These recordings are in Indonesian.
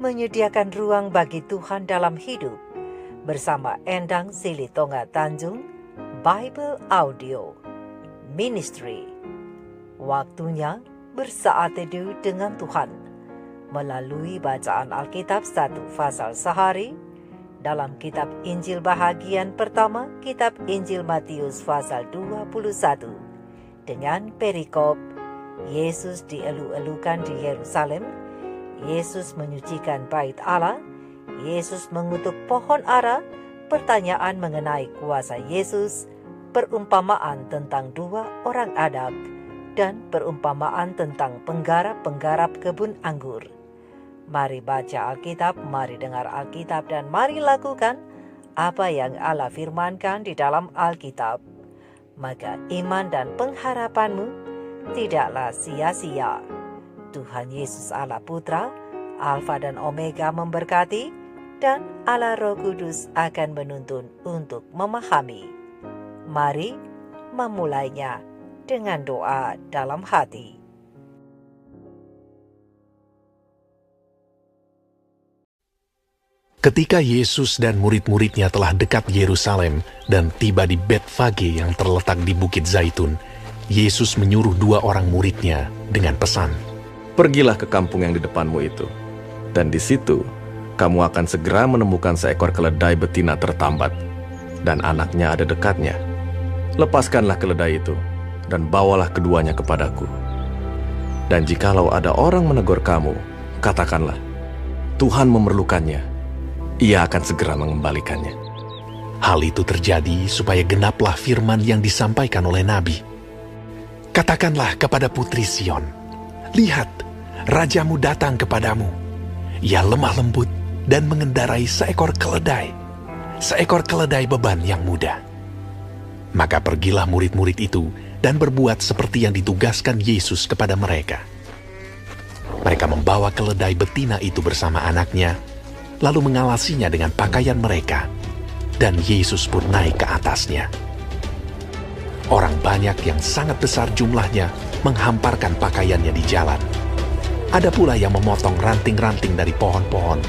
menyediakan ruang bagi Tuhan dalam hidup bersama Endang Silitonga Tanjung, Bible Audio Ministry. Waktunya bersaat teduh dengan Tuhan melalui bacaan Alkitab 1 pasal sehari dalam kitab Injil bahagian pertama, kitab Injil Matius pasal 21 dengan perikop Yesus dielu-elukan di Yerusalem, Yesus menyucikan bait Allah, Yesus mengutuk pohon ara, pertanyaan mengenai kuasa Yesus, perumpamaan tentang 2 orang anak, dan perumpamaan tentang penggarap-penggarap kebun anggur. Mari baca Alkitab, mari dengar Alkitab, dan mari lakukan apa yang Allah firmankan di dalam Alkitab. Maka iman dan pengharapanmu tidaklah sia-sia. Tuhan Yesus Allah Putra, Alfa dan Omega memberkati, dan Allah Roh Kudus akan menuntun untuk memahami. Mari memulainya dengan doa dalam hati. Ketika Yesus dan murid-muridnya telah dekat Yerusalem dan tiba di Betfage yang terletak di Bukit Zaitun, Yesus menyuruh 2 orang muridnya dengan pesan, "Pergilah ke kampung yang di depanmu itu, dan di situ kamu akan segera menemukan seekor keledai betina tertambat, dan anaknya ada dekatnya. Lepaskanlah keledai itu, dan bawalah keduanya kepadaku. Dan jikalau ada orang menegur kamu, katakanlah, Tuhan memerlukannya, Ia akan segera mengembalikannya." Hal itu terjadi supaya genaplah firman yang disampaikan oleh Nabi. "Katakanlah kepada putri Sion, lihat, rajamu datang kepadamu. Ia lemah lembut dan mengendarai seekor keledai beban yang muda." Maka pergilah murid-murid itu dan berbuat seperti yang ditugaskan Yesus kepada mereka. Mereka membawa keledai betina itu bersama anaknya, lalu mengalasinya dengan pakaian mereka, dan Yesus pun naik ke atasnya. Orang banyak yang sangat besar jumlahnya menghamparkan pakaiannya di jalan. Ada pula yang memotong ranting-ranting dari pohon-pohon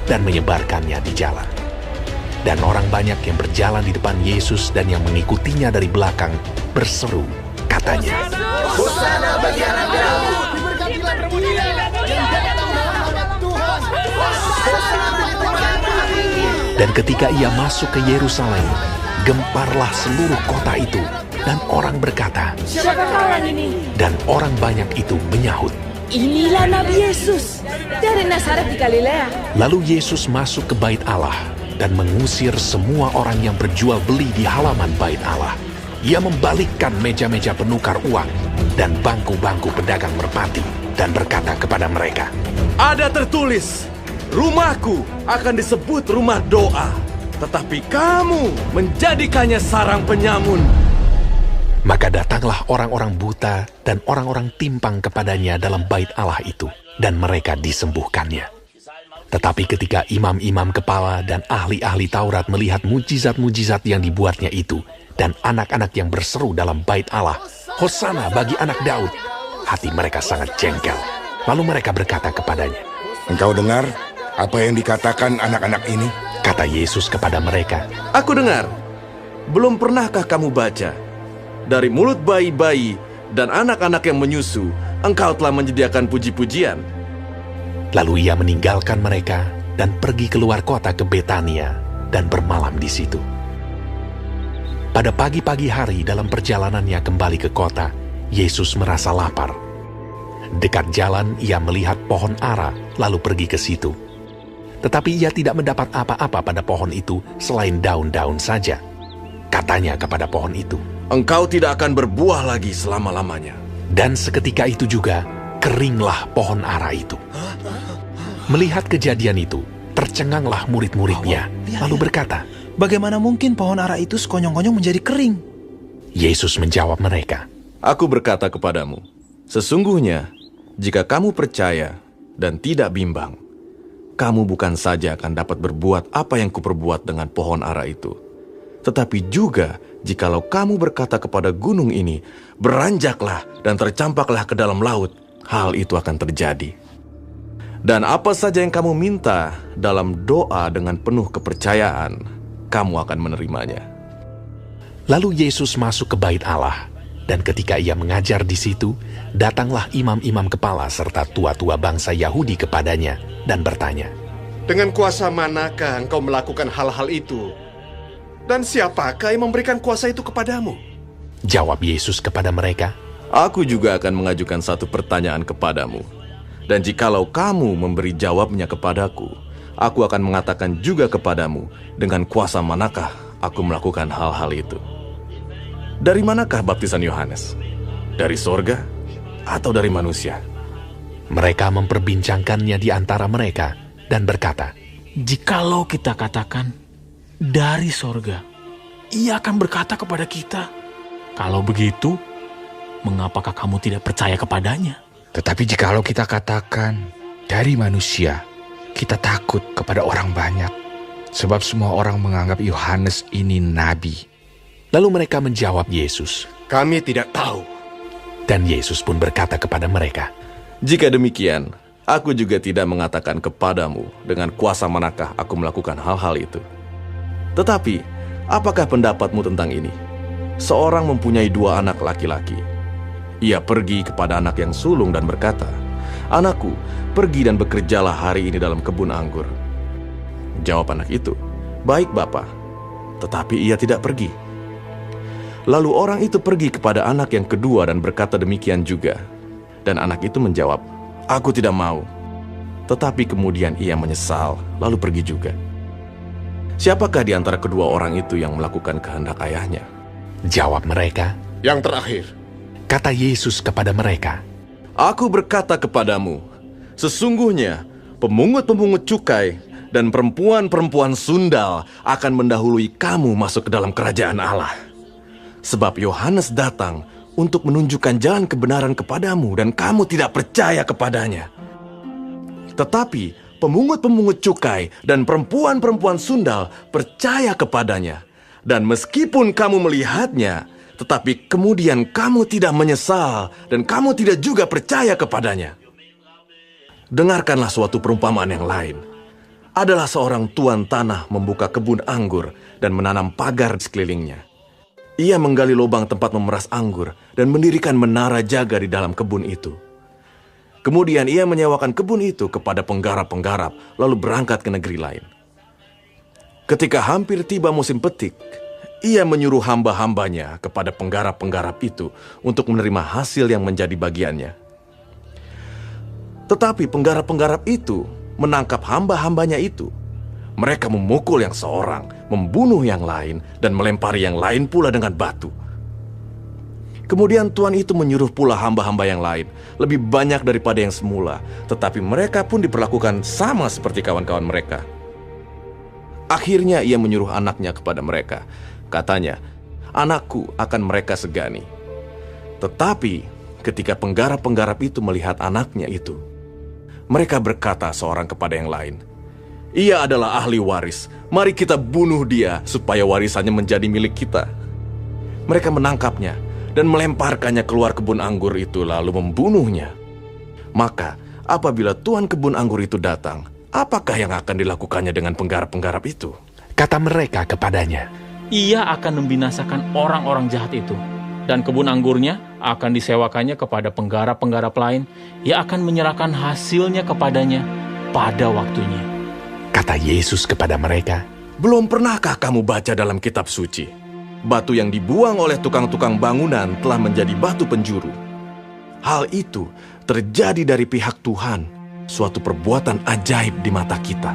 dan menyebarkannya di jalan. Dan orang banyak yang berjalan di depan Yesus dan yang mengikutinya dari belakang berseru, katanya, "Hosana bagi anak Daud, diberkatilah Dia yang datang dalam nama Tuhan. Dan ketika ia masuk ke Yerusalem, gemparlah seluruh kota itu, dan orang berkata, "Siapakah orang ini?" Dan orang banyak itu menyahut, "Inilah Nabi Yesus dari Nazaret di Galilea." Lalu Yesus masuk ke bait Allah dan mengusir semua orang yang berjual beli di halaman bait Allah. Ia membalikkan meja-meja penukar uang dan bangku-bangku pedagang merpati dan berkata kepada mereka, "Ada tertulis, rumahku akan disebut rumah doa, tetapi kamu menjadikannya sarang penyamun." Maka datanglah orang-orang buta dan orang-orang timpang kepadanya dalam bait Allah itu, dan mereka disembuhkannya. Tetapi ketika imam-imam kepala dan ahli-ahli Taurat melihat mujizat-mujizat yang dibuatnya itu, dan anak-anak yang berseru dalam bait Allah, "Hosana bagi anak Daud," hati mereka sangat jengkel. Lalu mereka berkata kepadanya, "Engkau dengar apa yang dikatakan anak-anak ini?" Kata Yesus kepada mereka, "Aku dengar. Belum pernahkah kamu baca? Dari mulut bayi-bayi dan anak-anak yang menyusu, engkau telah menyediakan puji-pujian." Lalu ia meninggalkan mereka dan pergi keluar kota ke Betania dan bermalam di situ. Pada pagi-pagi hari dalam perjalanannya kembali ke kota, Yesus merasa lapar. Dekat jalan ia melihat pohon ara, lalu pergi ke situ. Tetapi ia tidak mendapat apa-apa pada pohon itu selain daun-daun saja. Katanya kepada pohon itu, "Engkau tidak akan berbuah lagi selama-lamanya." Dan seketika itu juga keringlah pohon ara itu. Melihat kejadian itu, tercenganglah murid-muridnya, lalu berkata, "Bagaimana mungkin pohon ara itu sekonyong-konyong menjadi kering?" Yesus menjawab mereka, "Aku berkata kepadamu, sesungguhnya jika kamu percaya dan tidak bimbang, kamu bukan saja akan dapat berbuat apa yang kuperbuat dengan pohon ara itu, tetapi juga jikalau kamu berkata kepada gunung ini, beranjaklah dan tercampaklah ke dalam laut, hal itu akan terjadi. Dan apa saja yang kamu minta dalam doa dengan penuh kepercayaan, kamu akan menerimanya. Lalu Yesus masuk ke bait Allah, dan ketika ia mengajar di situ, datanglah imam-imam kepala serta tua-tua bangsa Yahudi kepadanya dan bertanya, "Dengan kuasa manakah engkau melakukan hal-hal itu? Dan siapakah yang memberikan kuasa itu kepadamu?" Jawab Yesus kepada mereka, Aku juga akan mengajukan satu pertanyaan kepadamu. Dan jikalau kamu memberi jawabnya kepadaku, aku akan mengatakan juga kepadamu dengan kuasa manakah aku melakukan hal-hal itu. Dari manakah baptisan Yohanes? Dari sorga atau dari manusia? Mereka memperbincangkannya di antara mereka dan berkata, Jikalau kita katakan dari sorga, ia akan berkata kepada kita, kalau begitu, mengapakah kamu tidak percaya kepadanya? Tetapi jikalau kita katakan dari manusia, kita takut kepada orang banyak, sebab semua orang menganggap Yohanes ini nabi. Lalu mereka menjawab Yesus, "Kami tidak tahu." dan Yesus pun berkata kepada mereka, Jika demikian, aku juga tidak mengatakan kepadamu dengan kuasa manakah aku melakukan hal-hal itu. Tetapi, apakah pendapatmu tentang ini? Seorang mempunyai 2 anak laki-laki. Ia pergi kepada anak yang sulung dan berkata, "Anakku, pergi dan bekerjalah hari ini dalam kebun anggur." Jawab anak itu, "Baik, Bapa." Tetapi ia tidak pergi. Lalu orang itu pergi kepada anak yang kedua dan berkata demikian juga. Dan anak itu menjawab, "Aku tidak mau." Tetapi kemudian ia menyesal, lalu pergi juga. Siapakah di antara kedua orang itu yang melakukan kehendak ayahnya? Jawab mereka, "Yang terakhir." kata Yesus kepada mereka, Aku berkata kepadamu, sesungguhnya pemungut-pemungut cukai dan perempuan-perempuan sundal akan mendahului kamu masuk ke dalam kerajaan Allah. Sebab Yohanes datang untuk menunjukkan jalan kebenaran kepadamu dan kamu tidak percaya kepadanya. Tetapi pemungut-pemungut cukai dan perempuan-perempuan sundal percaya kepadanya. Dan meskipun kamu melihatnya, tetapi kemudian kamu tidak menyesal dan kamu tidak juga percaya kepadanya. Dengarkanlah suatu perumpamaan yang lain. Adalah seorang tuan tanah membuka kebun anggur dan menanam pagar di sekelilingnya. Ia menggali lubang tempat memeras anggur dan mendirikan menara jaga di dalam kebun itu. Kemudian ia menyewakan kebun itu kepada penggarap-penggarap lalu berangkat ke negeri lain. Ketika hampir tiba musim petik, ia menyuruh hamba-hambanya kepada penggarap-penggarap itu untuk menerima hasil yang menjadi bagiannya. Tetapi penggarap-penggarap itu menangkap hamba-hambanya itu. Mereka memukul yang seorang, membunuh yang lain, dan melempari yang lain pula dengan batu. Kemudian tuan itu menyuruh pula hamba-hamba yang lain, lebih banyak daripada yang semula, tetapi mereka pun diperlakukan sama seperti kawan-kawan mereka. Akhirnya ia menyuruh anaknya kepada mereka. Katanya, "Anakku akan mereka segani." Tetapi ketika penggarap-penggarap itu melihat anaknya itu, mereka berkata seorang kepada yang lain, "Ia adalah ahli waris. Mari kita bunuh dia supaya warisannya menjadi milik kita." Mereka menangkapnya dan melemparkannya keluar kebun anggur itu lalu membunuhnya. Maka apabila tuan kebun anggur itu datang, apakah yang akan dilakukannya dengan penggarap-penggarap itu? Kata mereka kepadanya, Ia akan membinasakan orang-orang jahat itu, dan kebun anggurnya akan disewakannya kepada penggarap-penggarap lain. Ia akan menyerahkan hasilnya kepadanya pada waktunya. Kata Yesus kepada mereka, Belum pernahkah kamu baca dalam kitab suci? Batu yang dibuang oleh tukang-tukang bangunan telah menjadi batu penjuru. Hal itu terjadi dari pihak Tuhan, suatu perbuatan ajaib di mata kita.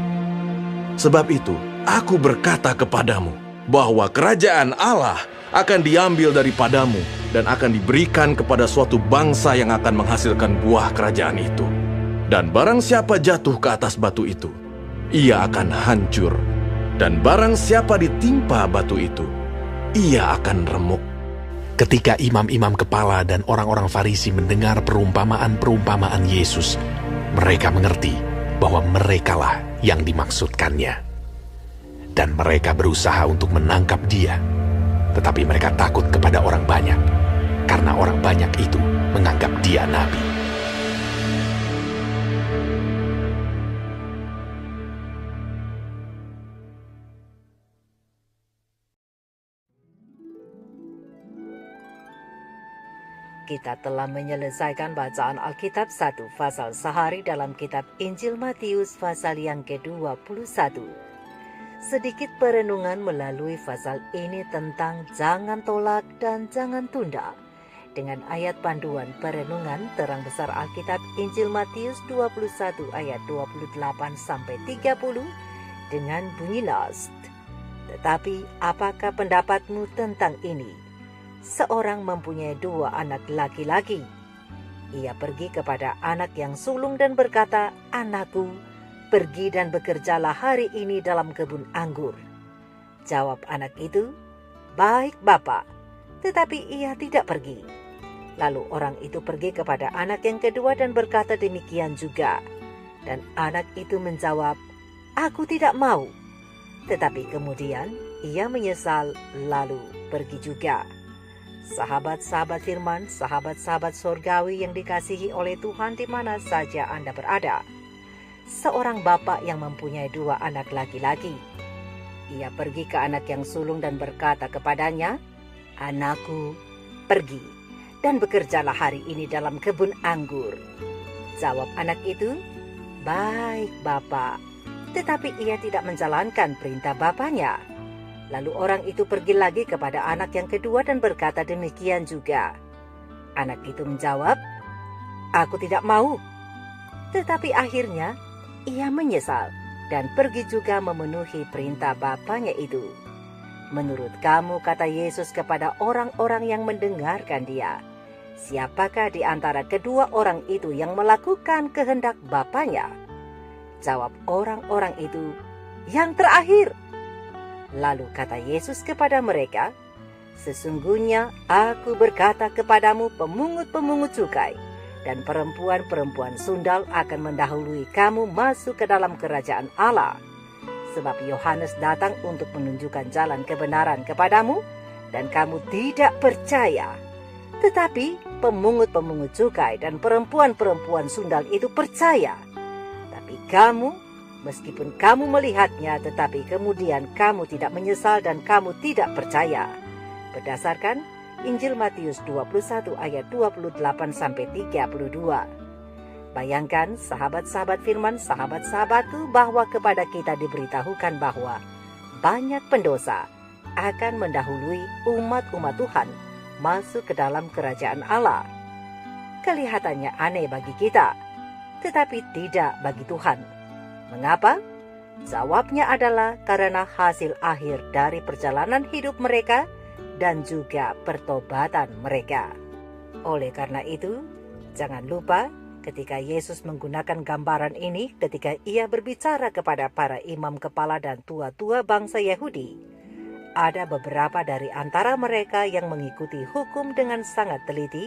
Sebab itu, aku berkata kepadamu, bahwa kerajaan Allah akan diambil daripadamu dan akan diberikan kepada suatu bangsa yang akan menghasilkan buah kerajaan itu. Dan barang siapa jatuh ke atas batu itu, ia akan hancur. Dan barang siapa ditimpa batu itu, ia akan remuk. ketika imam-imam kepala dan orang-orang Farisi mendengar perumpamaan-perumpamaan Yesus, mereka mengerti bahwa merekalah yang dimaksudkannya. Dan mereka berusaha untuk menangkap dia. Tetapi mereka takut kepada orang banyak, karena orang banyak itu menganggap dia nabi. Kita telah menyelesaikan bacaan Alkitab 1 pasal sehari dalam kitab Injil Matius pasal yang ke-21. Sedikit perenungan melalui pasal ini tentang jangan tolak dan jangan tunda. Dengan ayat panduan perenungan terang besar Alkitab Injil Matius 21 ayat 28-30 dengan bunyi nas. Tetapi apakah pendapatmu tentang ini? Seorang mempunyai 2 anak laki-laki. Ia pergi kepada anak yang sulung dan berkata, "Anakku, pergi dan bekerjalah hari ini dalam kebun anggur." Jawab anak itu, "Baik, Bapak." Tetapi ia tidak pergi. Lalu orang itu pergi kepada anak yang kedua dan berkata demikian juga. Dan anak itu menjawab, "Aku tidak mau." Tetapi kemudian ia menyesal lalu pergi juga. Sahabat-sahabat firman, sahabat-sahabat sorgawi yang dikasihi oleh Tuhan di mana saja Anda berada. Seorang bapak yang mempunyai 2 anak laki-laki. Ia pergi ke anak yang sulung dan berkata kepadanya, "Anakku, pergi dan bekerjalah hari ini dalam kebun anggur." Jawab anak itu, "Baik, Bapak." Tetapi ia tidak menjalankan perintah bapaknya. Lalu orang itu pergi lagi kepada anak yang kedua dan berkata demikian juga. Anak itu menjawab, "Aku tidak mau." Tetapi akhirnya ia menyesal dan pergi juga memenuhi perintah bapaknya itu. Menurut kamu, kata Yesus kepada orang-orang yang mendengarkan dia, siapakah di antara kedua orang itu yang melakukan kehendak Bapaknya? Jawab orang-orang itu, "Yang terakhir." Lalu kata Yesus kepada mereka, "Sesungguhnya aku berkata kepadamu, pemungut-pemungut cukai dan perempuan-perempuan sundal akan mendahului kamu masuk ke dalam kerajaan Allah. Sebab Yohanes datang untuk menunjukkan jalan kebenaran kepadamu, dan kamu tidak percaya. Tetapi pemungut-pemungut cukai dan perempuan-perempuan sundal itu percaya. Tapi kamu, meskipun kamu melihatnya, tetapi kemudian kamu tidak menyesal dan kamu tidak percaya." Berdasarkan Injil Matius 21 ayat 28-32. Bayangkan sahabat-sahabat firman, sahabat-sahabatku, bahwa kepada kita diberitahukan bahwa banyak pendosa akan mendahului umat-umat Tuhan masuk ke dalam kerajaan Allah. Kelihatannya aneh bagi kita, tetapi tidak bagi Tuhan. Mengapa? Jawabnya adalah karena hasil akhir dari perjalanan hidup mereka dan juga pertobatan mereka. Oleh karena itu, jangan lupa ketika Yesus menggunakan gambaran ini ketika ia berbicara kepada para imam kepala dan tua-tua bangsa Yahudi, ada beberapa dari antara mereka yang mengikuti hukum dengan sangat teliti,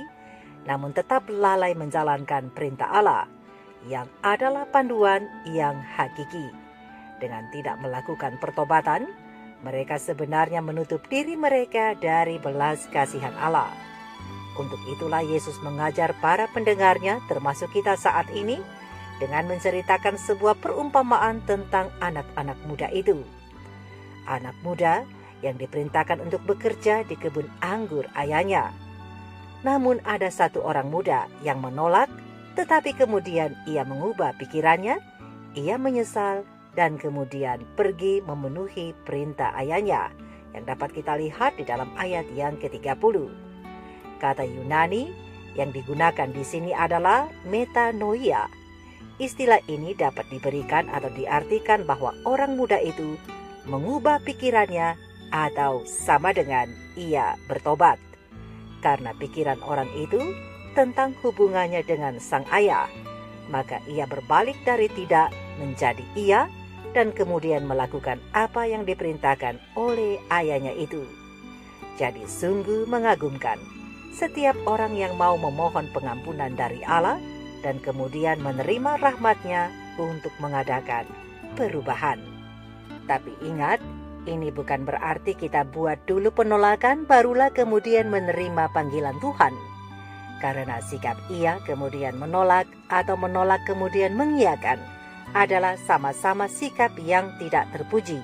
namun tetap lalai menjalankan perintah Allah, yang adalah panduan yang hakiki. Dengan tidak melakukan pertobatan, mereka sebenarnya menutup diri mereka dari belas kasihan Allah. Untuk itulah Yesus mengajar para pendengarnya, termasuk kita saat ini, dengan menceritakan sebuah perumpamaan tentang anak-anak muda itu. Anak muda yang diperintahkan untuk bekerja di kebun anggur ayahnya. Namun ada satu orang muda yang menolak, tetapi kemudian ia mengubah pikirannya, ia menyesal, dan kemudian pergi memenuhi perintah ayahnya, yang dapat kita lihat di dalam ayat yang ke-30. Kata Yunani yang digunakan di sini adalah metanoia. Istilah ini dapat diberikan atau diartikan bahwa orang muda itu mengubah pikirannya atau sama dengan ia bertobat. Karena pikiran orang itu tentang hubungannya dengan sang ayah, maka ia berbalik dari tidak menjadi iya dan kemudian melakukan apa yang diperintahkan oleh ayahnya itu. Jadi sungguh mengagumkan setiap orang yang mau memohon pengampunan dari Allah dan kemudian menerima rahmat-Nya untuk mengadakan perubahan. Tapi ingat, ini bukan berarti kita buat dulu penolakan barulah kemudian menerima panggilan Tuhan. Karena sikap iya kemudian menolak atau menolak kemudian mengiyakan adalah sama-sama sikap yang tidak terpuji.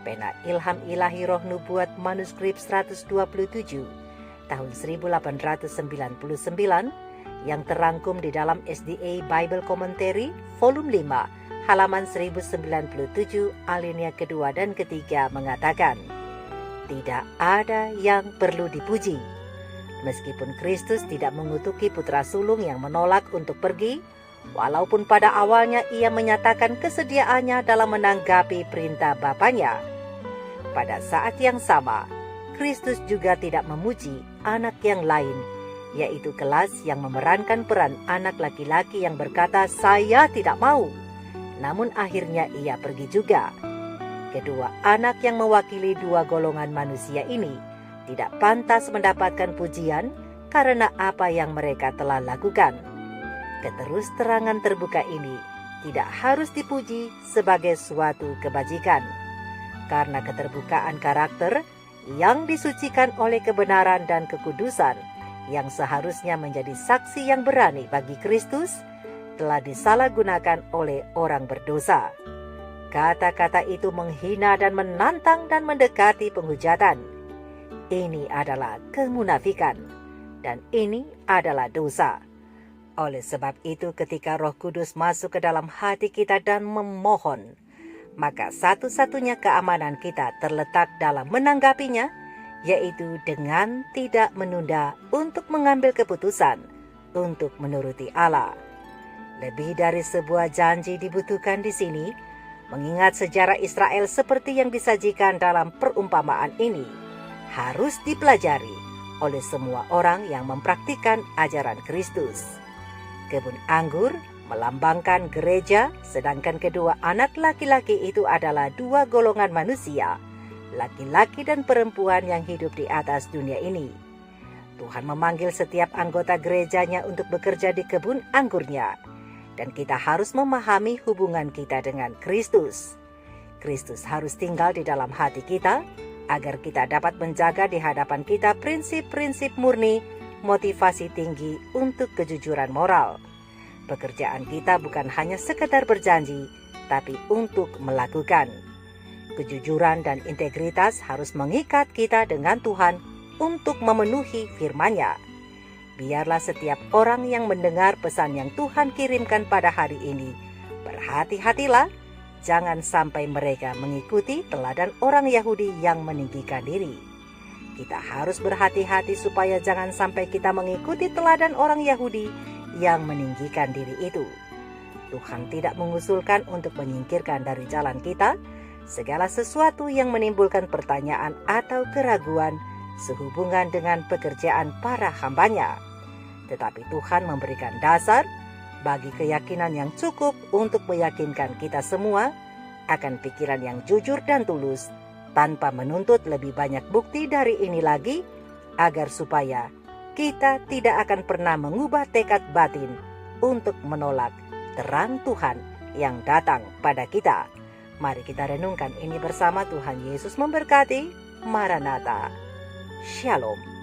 Pena Ilham Ilahi Roh Nubuat manuskrip 127 tahun 1899 yang terangkum di dalam SDA Bible Commentary volume 5 halaman 1097 alinea kedua dan ketiga mengatakan, tidak ada yang perlu dipuji. Meskipun Kristus tidak mengutuki putra sulung yang menolak untuk pergi, walaupun pada awalnya ia menyatakan kesediaannya dalam menanggapi perintah Bapanya. Pada saat yang sama, Kristus juga tidak memuji anak yang lain, yaitu Kelas yang memerankan peran anak laki-laki yang berkata, "Saya tidak mau." Namun akhirnya ia pergi juga. Kedua anak yang mewakili dua golongan manusia ini tidak pantas mendapatkan pujian karena apa yang mereka telah lakukan. Keterus-terangan terbuka ini tidak harus dipuji sebagai suatu kebajikan, karena keterbukaan karakter yang disucikan oleh kebenaran dan kekudusan yang seharusnya menjadi saksi yang berani bagi Kristus telah disalahgunakan oleh orang berdosa. Kata-kata itu menghina dan menantang dan mendekati penghujatan. Ini adalah kemunafikan, dan ini adalah dosa. Oleh sebab itu, ketika Roh Kudus masuk ke dalam hati kita dan memohon, maka satu-satunya keamanan kita terletak dalam menanggapinya, yaitu dengan tidak menunda untuk mengambil keputusan untuk menuruti Allah. Lebih dari sebuah janji dibutuhkan di sini, mengingat sejarah Israel seperti yang disajikan dalam perumpamaan ini, harus dipelajari oleh semua orang yang mempraktikkan ajaran Kristus. Kebun anggur melambangkan gereja, sedangkan kedua anak laki-laki itu adalah dua golongan manusia, laki-laki dan perempuan yang hidup di atas dunia ini. Tuhan memanggil setiap anggota gerejanya untuk bekerja di kebun anggurnya, dan kita harus memahami hubungan kita dengan Kristus. Kristus harus tinggal di dalam hati kita, agar kita dapat menjaga di hadapan kita prinsip-prinsip murni, motivasi tinggi untuk kejujuran moral. Pekerjaan kita bukan hanya sekedar berjanji, tapi untuk melakukan. Kejujuran dan integritas harus mengikat kita dengan Tuhan untuk memenuhi firman-Nya. Biarlah setiap orang yang mendengar pesan yang Tuhan kirimkan pada hari ini, berhati-hatilah, jangan sampai mereka mengikuti teladan orang Yahudi yang meninggikan diri. Kita harus berhati-hati supaya jangan sampai kita mengikuti teladan orang Yahudi yang meninggikan diri itu. Tuhan tidak mengusulkan untuk menyingkirkan dari jalan kita segala sesuatu yang menimbulkan pertanyaan atau keraguan sehubungan dengan pekerjaan para hamba-Nya. Tetapi Tuhan memberikan dasar bagi keyakinan yang cukup untuk meyakinkan kita semua akan pikiran yang jujur dan tulus, tanpa menuntut lebih banyak bukti dari ini lagi, agar supaya kita tidak akan pernah mengubah tekad batin untuk menolak terang Tuhan yang datang pada kita. Mari kita renungkan ini bersama. Tuhan Yesus memberkati. Maranatha. Shalom.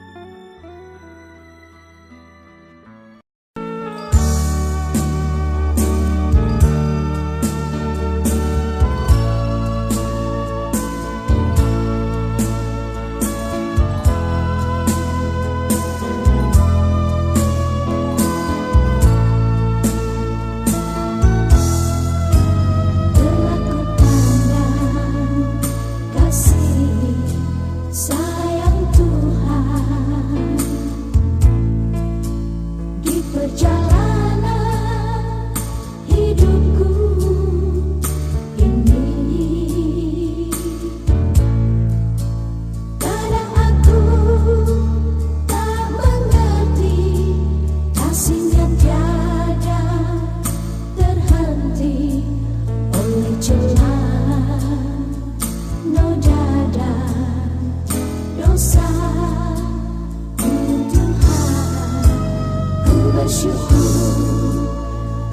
Bersyukur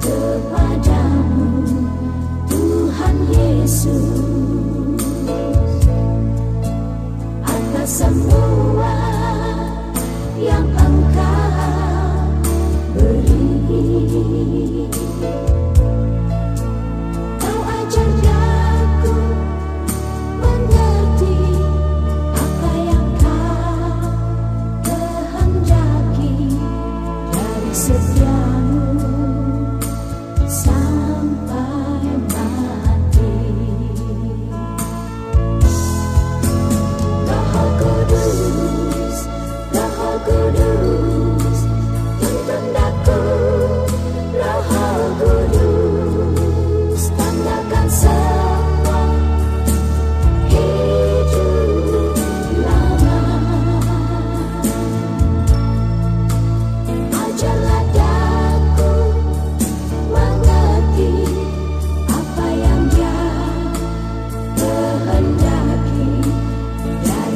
kepadamu Tuhan Yesus atas semua yang Engkau beri. Kau ajar aku mengerti apa yang Kau kehendaki.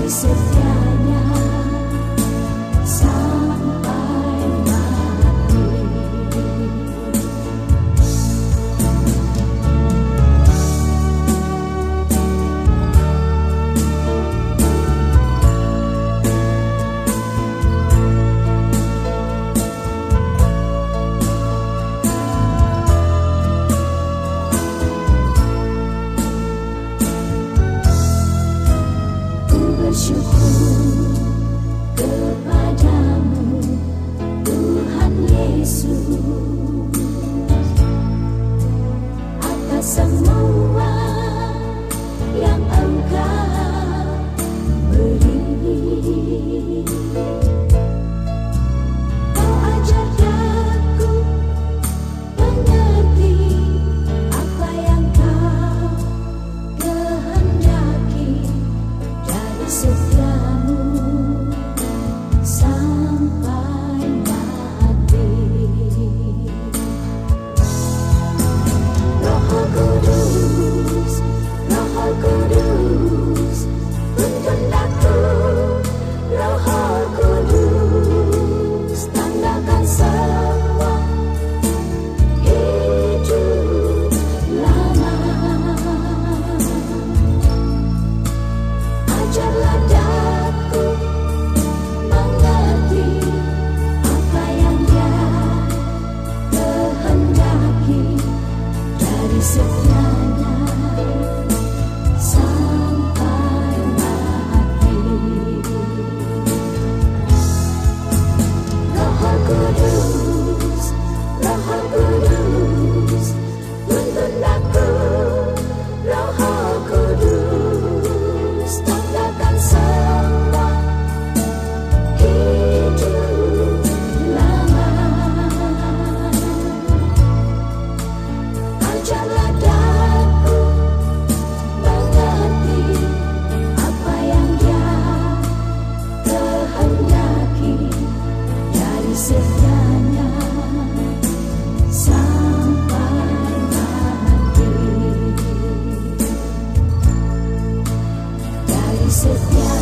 dari setianya sampai mati. Bersyukur kepadamu Tuhan Yesus atas semua yang Engkau beri. Kau ajar aku mengerti apa yang Kau kehendaki dari setiamu sampai mati. Roh Kudus, Roh Kudus, tuntun aku. Roh Kudus, tandahkan semua hidup lama. Ajarlah daku mengerti apa yang Dia kehendaki dari setianya sampai mati. Roh Kudus, Roh Kudus, tuntun aku. Roh Kudus, tandahkan semua hidup lama. Ajarlah daku mengerti apa yang Dia kehendaki dari setianya sampai mati. Dari setianya